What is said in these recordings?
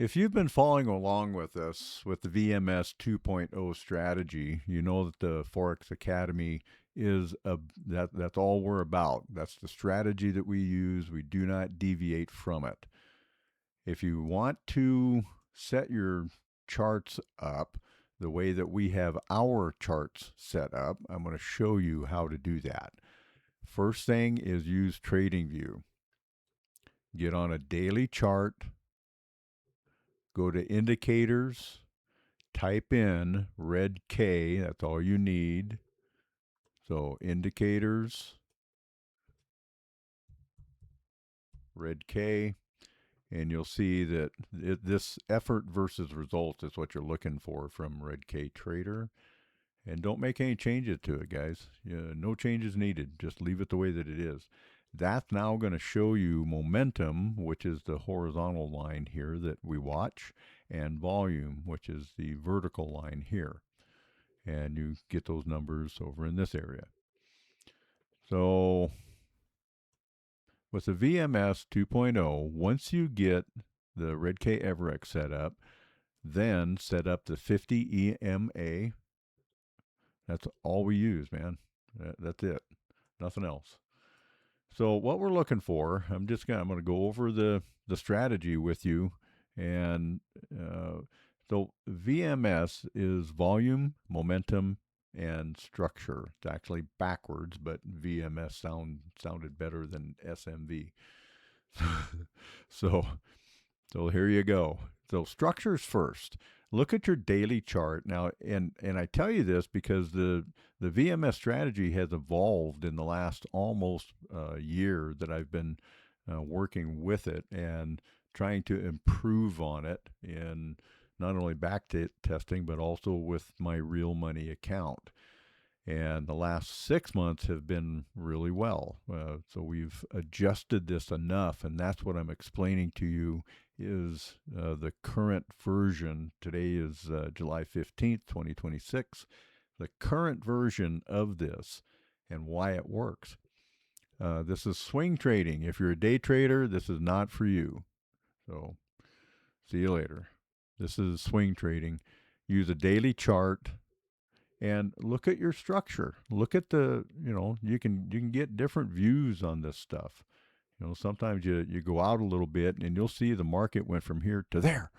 If you've been following along with us with the VMS 2.0 strategy, you know that the Forex Academy is that's all we're about. That's the strategy that we use. We do not deviate from it. If you want to set your charts up the way that we have our charts set up, I'm going to show you how to do that. First thing is use TradingView. Get on a daily chart, go to indicators, type in RedK, that's all you need. So indicators, RedK, and you'll see that this effort versus results is what you're looking for from RedK Trader. And don't make any changes to it, guys. No changes needed. Just leave it the way that it is. That's now going to show you momentum, which is the horizontal line here that we watch, and volume, which is the vertical line here. And you get those numbers over in this area. So with the VMS 2.0, once you get the RedK Everex set up, then set up the 50 EMA. That's all we use, man. That's it. Nothing else. So what we're looking for, I'm going to go over the strategy with you, and so VMS is volume, momentum, and structure. It's actually backwards, but VMS sounded better than SMV. so here you go. So structures first. Look at your daily chart now, and I tell you this because the VMS strategy has evolved in the last almost year that I've been working with it and trying to improve on it in not only back testing but also with my real money account. And the last 6 months have been really well. So we've adjusted this enough, and that's what I'm explaining to you is the current version. Today is July 15th, 2026. The current version of this and why it works. This is swing trading. If you're a day trader, this is not for you. So see you later. This is swing trading. Use a daily chart and look at your structure. Look at you can get different views on this stuff. Sometimes you go out a little bit and you'll see the market went from here to there.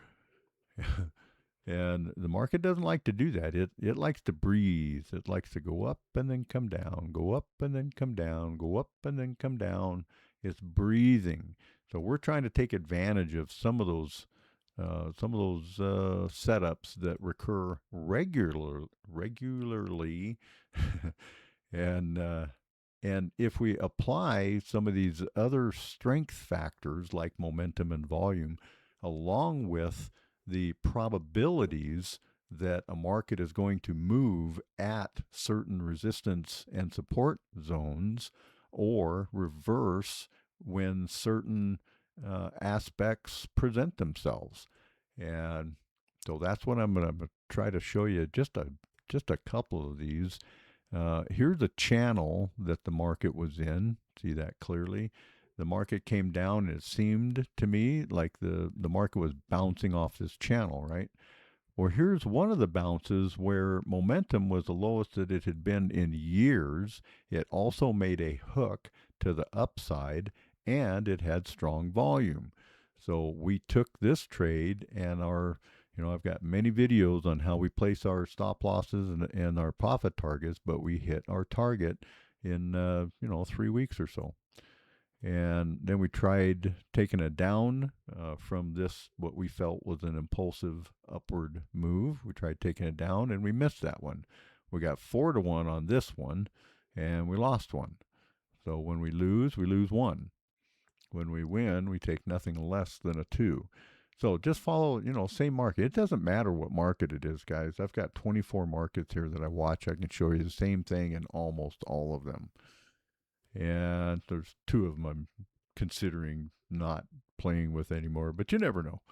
And the market doesn't like to do that. It likes to breathe. It likes to go up and then come down, go up and then come down, go up and then come down. It's breathing. So we're trying to take advantage of some of those setups that recur regularly, and if we apply some of these other strength factors like momentum and volume, along with the probabilities that a market is going to move at certain resistance and support zones or reverse when certain aspects present themselves. And so that's what I'm going to try to show you, just a couple of these. Here's the channel that the market was in. See that clearly? The market came down, and it seemed to me like the market was bouncing off this channel, right? Well, here's one of the bounces where momentum was the lowest that it had been in years. It also made a hook to the upside, and it had strong volume. So we took this trade, and I've got many videos on how we place our stop losses and our profit targets, but we hit our target in 3 weeks or so. And then we tried taking it down from this, what we felt was an impulsive upward move. We tried taking it down, and we missed that one. We got 4-1 on this one, and we lost one. So when we lose 1. When we win, we take nothing less than a 2. So just follow, same market. It doesn't matter what market it is, guys. I've got 24 markets here that I watch. I can show you the same thing in almost all of them. And there's 2 of them I'm considering not playing with anymore, but you never know.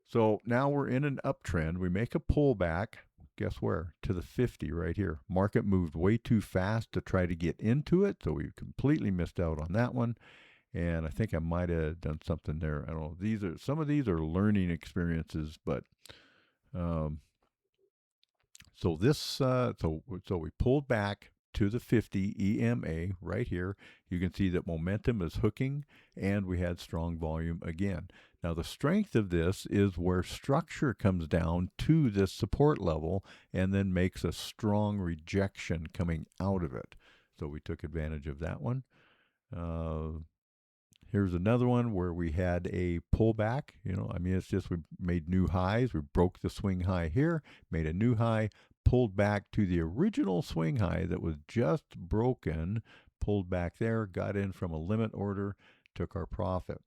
So now we're in an uptrend. We make a pullback. Guess where? To the 50 right here. Market moved way too fast to try to get into it, so we completely missed out on that one. And I think I might have done something there. I don't know. Some of these are learning experiences, but um, so we pulled back to the 50 EMA right here. You can see that momentum is hooking, and we had strong volume again. Now the strength of this is where structure comes down to this support level and then makes a strong rejection coming out of it. So we took advantage of that one. Uh, Here's another one where we had a pullback. I mean, it's just we made new highs. We broke the swing high here, made a new high, pulled back to the original swing high that was just broken, pulled back there, got in from a limit order, took our profit.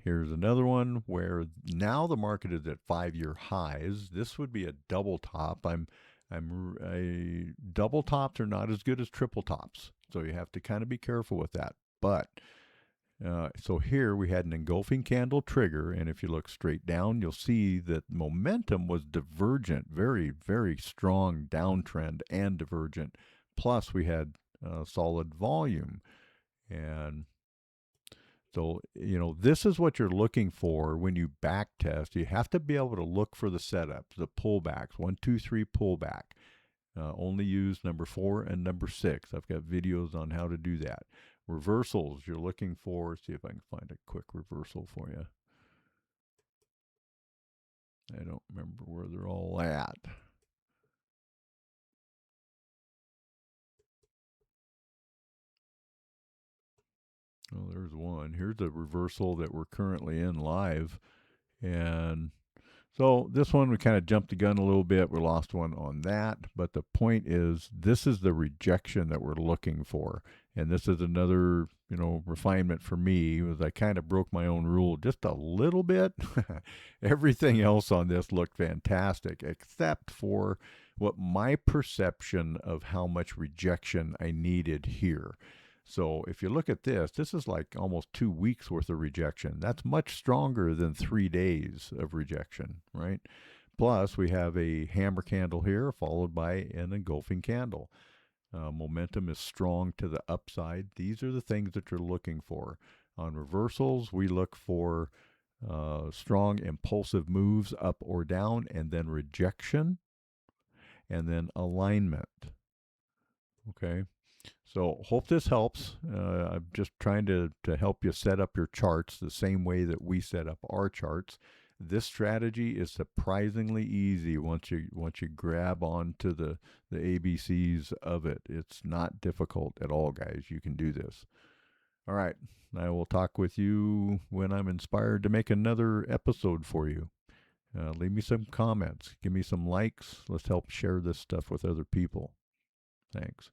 Here's another one where now the market is at 5-year highs. This would be a double top. Double tops are not as good as triple tops, so you have to kind of be careful with that. But so here we had an engulfing candle trigger, and if you look straight down, you'll see that momentum was divergent, very, very strong downtrend and divergent. Plus, we had solid volume. And so, this is what you're looking for when you back test. You have to be able to look for the setups, the pullbacks, 1, 2, 3 pullback. Only use number 4 and number 6. I've got videos on how to do that. Reversals, you're looking for, see if I can find a quick reversal for you. I don't remember where they're all at. Oh, there's one. Here's the reversal that we're currently in live. And so this one, we kind of jumped the gun a little bit. We lost one on that. But the point is, this is the rejection that we're looking for. And this is another, refinement for me, was I kind of broke my own rule just a little bit. Everything else on this looked fantastic, except for what my perception of how much rejection I needed here. So if you look at this is like almost 2 weeks worth of rejection. That's much stronger than 3 days of rejection, right? Plus, we have a hammer candle here followed by an engulfing candle. Momentum is strong to the upside. These are the things that you're looking for. On reversals, we look for strong impulsive moves up or down, and then rejection, and then alignment. Okay. So hope this helps. I'm just trying to help you set up your charts the same way that we set up our charts. This strategy is surprisingly easy once you grab onto the ABCs of it. It's not difficult at all, guys. You can do this. All right. I will talk with you when I'm inspired to make another episode for you. Leave me some comments. Give me some likes. Let's help share this stuff with other people. Thanks.